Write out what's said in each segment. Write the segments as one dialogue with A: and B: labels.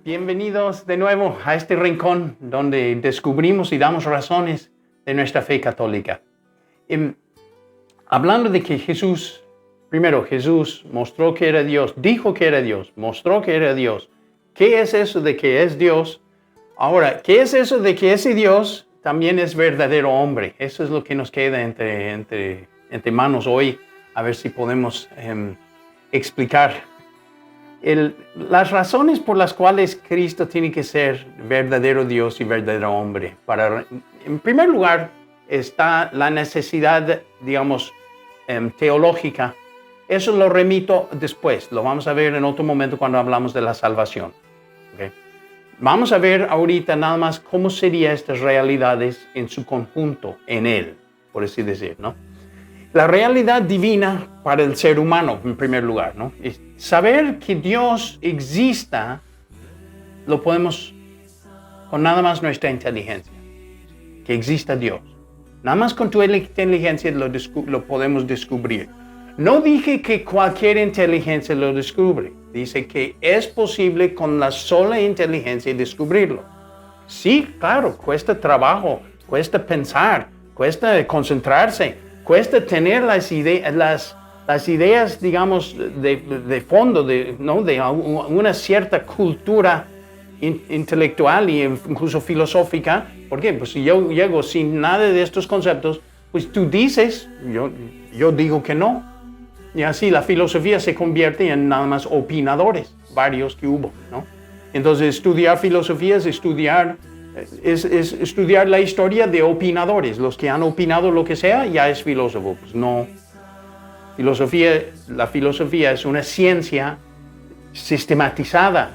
A: Bienvenidos de nuevo a este rincón donde descubrimos y damos razones de nuestra fe católica. Hablando de que Jesús mostró que era Dios, dijo que era Dios, mostró que era Dios. ¿Qué es eso de que es Dios? Ahora, ¿qué es eso de que ese Dios también es verdadero hombre? Eso es lo que nos queda entre manos hoy, a ver si podemos explicar las razones por las cuales Cristo tiene que ser verdadero Dios y verdadero hombre. En primer lugar, está la necesidad, teológica. Eso lo remito después. Lo vamos a ver en otro momento cuando hablamos de la salvación. ¿Okay? Vamos a ver ahorita nada más cómo serían estas realidades en su conjunto, en Él, por así decir, ¿no? La realidad divina para el ser humano, en primer lugar, ¿no? Saber que Dios exista, lo podemos con nada más nuestra inteligencia, que exista Dios. Nada más con tu inteligencia lo podemos descubrir. No dije que cualquier inteligencia lo descubre. Dice que es posible con la sola inteligencia descubrirlo. Sí, claro, cuesta trabajo, cuesta pensar, cuesta concentrarse. Cuesta tener las ideas, digamos, de fondo, de una cierta cultura intelectual e incluso filosófica. ¿Por qué? Pues si yo llego sin nada de estos conceptos, pues tú dices, yo digo que no. Y así la filosofía se convierte en nada más opinadores, varios que hubo, ¿no? Entonces estudiar filosofía es estudiar la historia de opinadores. Los que han opinado lo que sea, ya es filósofo. Pues no. La filosofía es una ciencia sistematizada.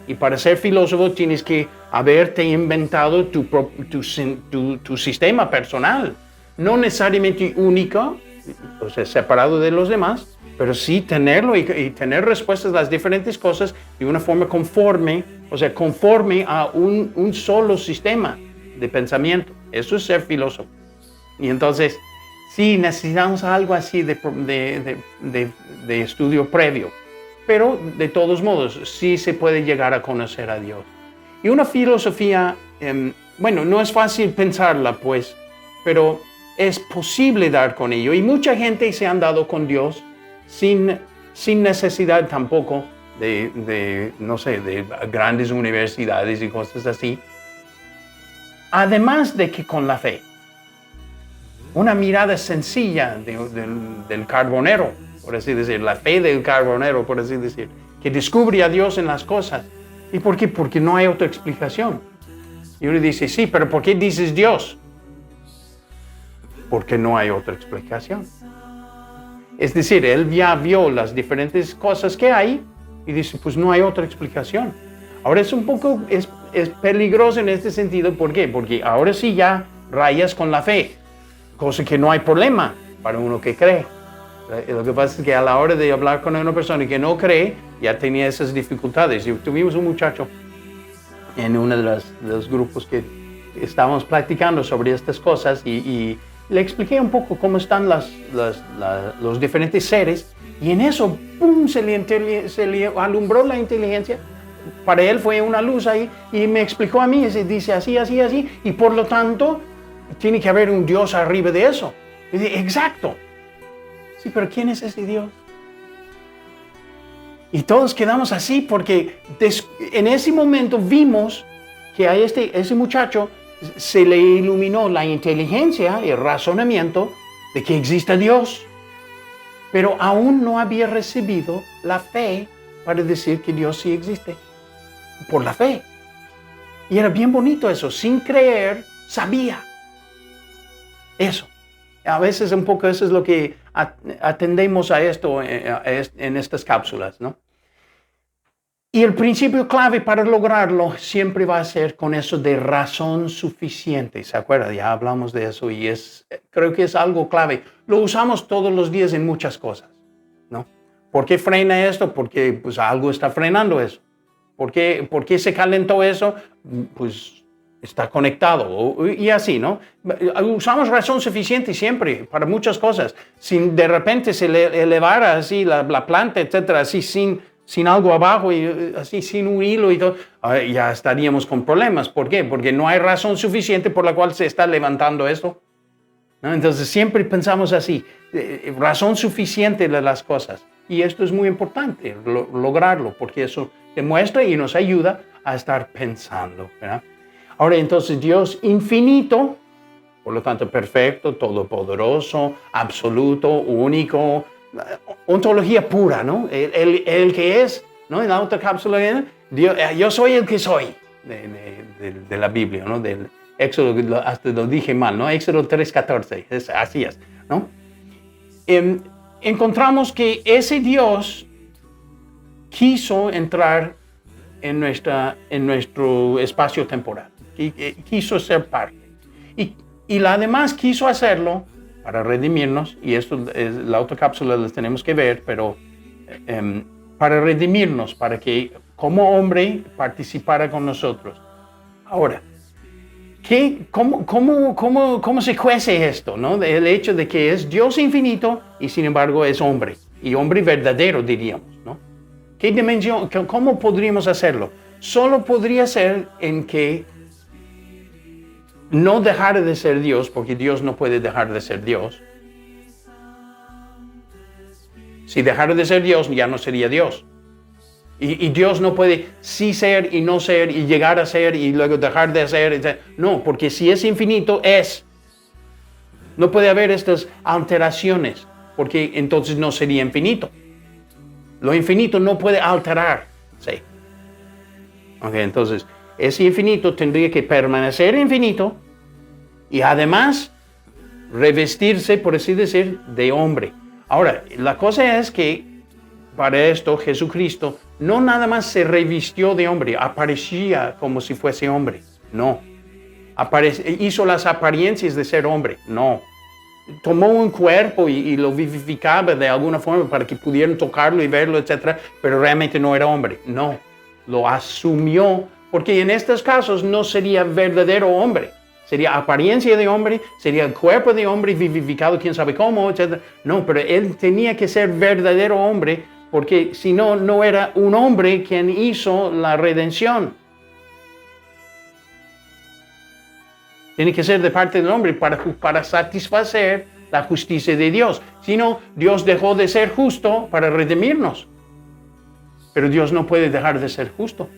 A: Y para ser filósofo tienes que haberte inventado tu sistema personal. No necesariamente único, o sea, separado de los demás, pero sí tenerlo y tener respuestas a las diferentes cosas de una forma conforme a un solo sistema de pensamiento. Eso es ser filósofo. Y entonces, sí, necesitamos algo así de estudio previo. Pero, de todos modos, sí se puede llegar a conocer a Dios. Y una filosofía, no es fácil pensarla, pues, pero es posible dar con ello. Y mucha gente se han dado con Dios sin necesidad tampoco de grandes universidades y cosas así. Además de que con la fe. Una mirada sencilla del carbonero, por así decir, la fe del carbonero, por así decir, que descubre a Dios en las cosas. ¿Y por qué? Porque no hay otra explicación. Y uno dice, sí, pero ¿por qué dices Dios? Porque no hay otra explicación. Es decir, él ya vio las diferentes cosas que hay y dice, pues no hay otra explicación. Ahora es peligroso en este sentido. ¿Por qué? Porque ahora sí ya rayas con la fe, cosa que no hay problema para uno que cree. Lo que pasa es que a la hora de hablar con una persona que no cree, ya tenía esas dificultades. Y tuvimos un muchacho en uno de los grupos que estábamos platicando sobre estas cosas y le expliqué un poco cómo están los diferentes seres y en eso, ¡pum!, se le alumbró la inteligencia. Para él fue una luz ahí y me explicó a mí, dice así, así, así, y por lo tanto tiene que haber un Dios arriba de eso. Y dije, exacto. Sí, pero ¿quién es ese Dios? Y todos quedamos así porque en ese momento vimos que a ese muchacho se le iluminó la inteligencia y el razonamiento de que exista Dios, pero aún no había recibido la fe para decir que Dios sí existe, por la fe. Y era bien bonito eso, sin creer, sabía eso. A veces un poco eso es lo que atendemos a esto en estas cápsulas, ¿no? Y el principio clave para lograrlo siempre va a ser con eso de razón suficiente. ¿Se acuerdan? Ya hablamos de eso y creo que es algo clave. Lo usamos todos los días en muchas cosas, ¿no? ¿Por qué frena esto? Porque pues algo está frenando eso. ¿Por qué se calentó eso? Pues está conectado y así, ¿no? Usamos razón suficiente siempre para muchas cosas. Si de repente se le elevara así la planta, etcétera, así sin sin algo abajo y así sin un hilo y todo, ya estaríamos con problemas. ¿Por qué? Porque no hay razón suficiente por la cual se está levantando esto, ¿no? Entonces siempre pensamos así, razón suficiente de las cosas. Y esto es muy importante, lograrlo, porque eso demuestra y nos ayuda a estar pensando, ¿verdad? Ahora, entonces, Dios infinito, por lo tanto, perfecto, todopoderoso, absoluto, único, ontología pura, ¿no? El que es, ¿no? En la otra cápsula, Dios, yo soy el que soy, de la Biblia, ¿no? Del Éxodo, hasta lo dije mal, ¿no? Éxodo 3:14, así es, ¿no? Encontramos que ese Dios quiso entrar en nuestro espacio temporal, quiso ser parte. Y además quiso hacerlo para redimirnos, y esto es la otra cápsula, la tenemos que ver, pero para redimirnos, para que como hombre participara con nosotros. Ahora, ¿cómo se cuece esto, ¿no? El hecho de que es Dios infinito y sin embargo es hombre, y hombre verdadero diríamos, ¿no? ¿Qué dimensión, cómo podríamos hacerlo? Solo podría ser en que no dejara de ser Dios, porque Dios no puede dejar de ser Dios. Si dejara de ser Dios, ya no sería Dios. Y Dios no puede sí ser y no ser y llegar a ser y luego dejar de ser, etc. No, porque si es infinito, es. No puede haber estas alteraciones, porque entonces no sería infinito. Lo infinito no puede alterar. Sí. Ok, entonces, ese infinito tendría que permanecer infinito y además revestirse, por así decir, de hombre. Ahora, la cosa es que para esto Jesucristo no nada más se revistió de hombre, aparecía como si fuese hombre. No. Hizo las apariencias de ser hombre. No. Tomó un cuerpo y lo vivificaba de alguna forma para que pudieran tocarlo y verlo, etc. Pero realmente no era hombre. No. Lo asumió, porque en estos casos no sería verdadero hombre. Sería apariencia de hombre, sería el cuerpo de hombre vivificado, quién sabe cómo, etc. No, pero él tenía que ser verdadero hombre, porque si no, no era un hombre quien hizo la redención. Tiene que ser de parte del hombre para satisfacer la justicia de Dios. Si no, Dios dejó de ser justo para redimirnos. Pero Dios no puede dejar de ser justo.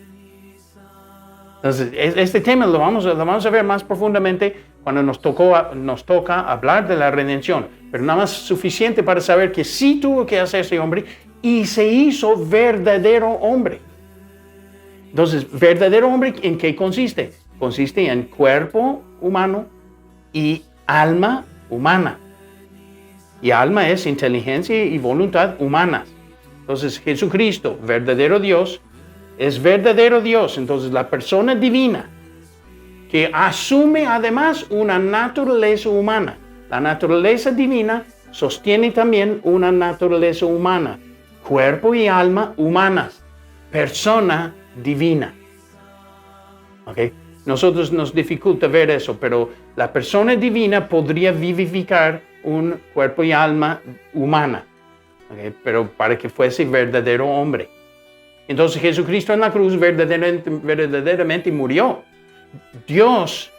A: Entonces, este tema lo vamos a ver más profundamente cuando nos toca hablar de la redención. Pero nada más suficiente para saber que sí tuvo que hacerse hombre y se hizo verdadero hombre. Entonces, verdadero hombre, ¿en qué consiste? Consiste en cuerpo humano y alma humana. Y alma es inteligencia y voluntad humanas. Entonces, Jesucristo, verdadero Dios, es verdadero Dios. Entonces, la persona divina que asume además una naturaleza humana. La naturaleza divina sostiene también una naturaleza humana. Cuerpo y alma humanas. Persona divina. ¿Ok? Nosotros nos dificulta ver eso, pero la persona divina podría vivificar un cuerpo y alma humana. ¿Ok? Pero para que fuese verdadero hombre. Entonces Jesucristo en la cruz verdaderamente murió. Dios,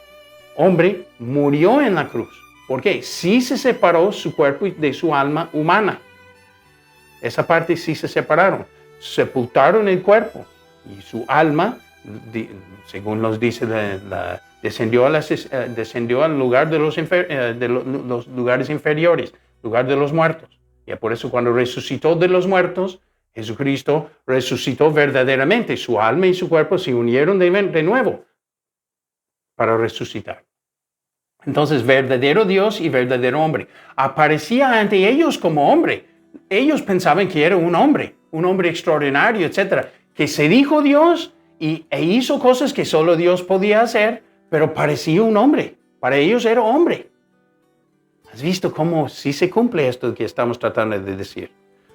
A: hombre, murió en la cruz. ¿Por qué? Sí se separó su cuerpo de su alma humana. Esa parte sí se separaron. Sepultaron el cuerpo y su alma, según nos dice, descendió al lugar de los lugares inferiores, lugar de los muertos. Y por eso cuando resucitó de los muertos, Jesucristo resucitó verdaderamente. Su alma y su cuerpo se unieron de nuevo para resucitar. Entonces, verdadero Dios y verdadero hombre. Aparecía ante ellos como hombre. Ellos pensaban que era un hombre extraordinario, etc. Que se dijo Dios e hizo cosas que solo Dios podía hacer, pero parecía un hombre. Para ellos era hombre. ¿Has visto cómo sí se cumple esto que estamos tratando de decir?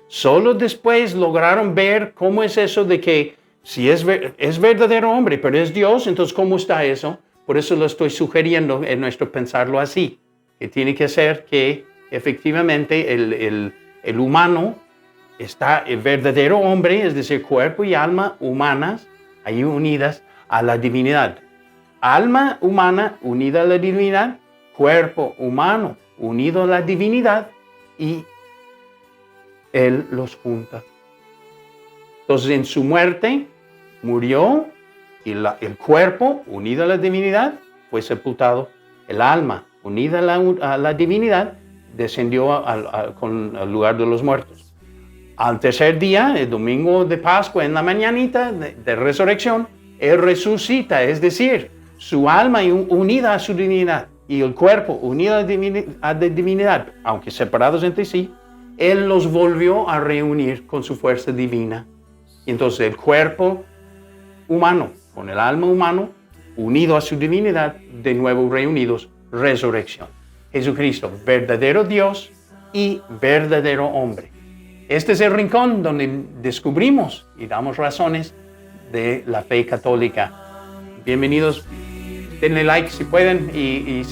A: Solo después lograron ver cómo es eso de que si es verdadero hombre, pero es Dios, entonces ¿cómo está eso? Por eso lo estoy sugiriendo en nuestro pensarlo así, que tiene que ser que efectivamente el humano está el verdadero hombre, es decir, cuerpo y alma humanas, ahí unidas a la divinidad. Alma humana unida a la divinidad, cuerpo humano unido a la divinidad, y Él los junta. Entonces, en su muerte, murió, y el cuerpo unido a la divinidad fue sepultado. El alma unida a la divinidad descendió al lugar de los muertos. Al tercer día, el domingo de Pascua, en la mañanita de resurrección, Él resucita, es decir, su alma unida a su divinidad y el cuerpo unido a la divinidad, aunque separados entre sí, Él los volvió a reunir con su fuerza divina. Y entonces el cuerpo humano con el alma humano, unido a su divinidad, de nuevo reunidos, resurrección. Jesucristo, verdadero Dios y verdadero hombre. Este es el rincón donde descubrimos y damos razones de la fe católica. Bienvenidos, denle like si pueden y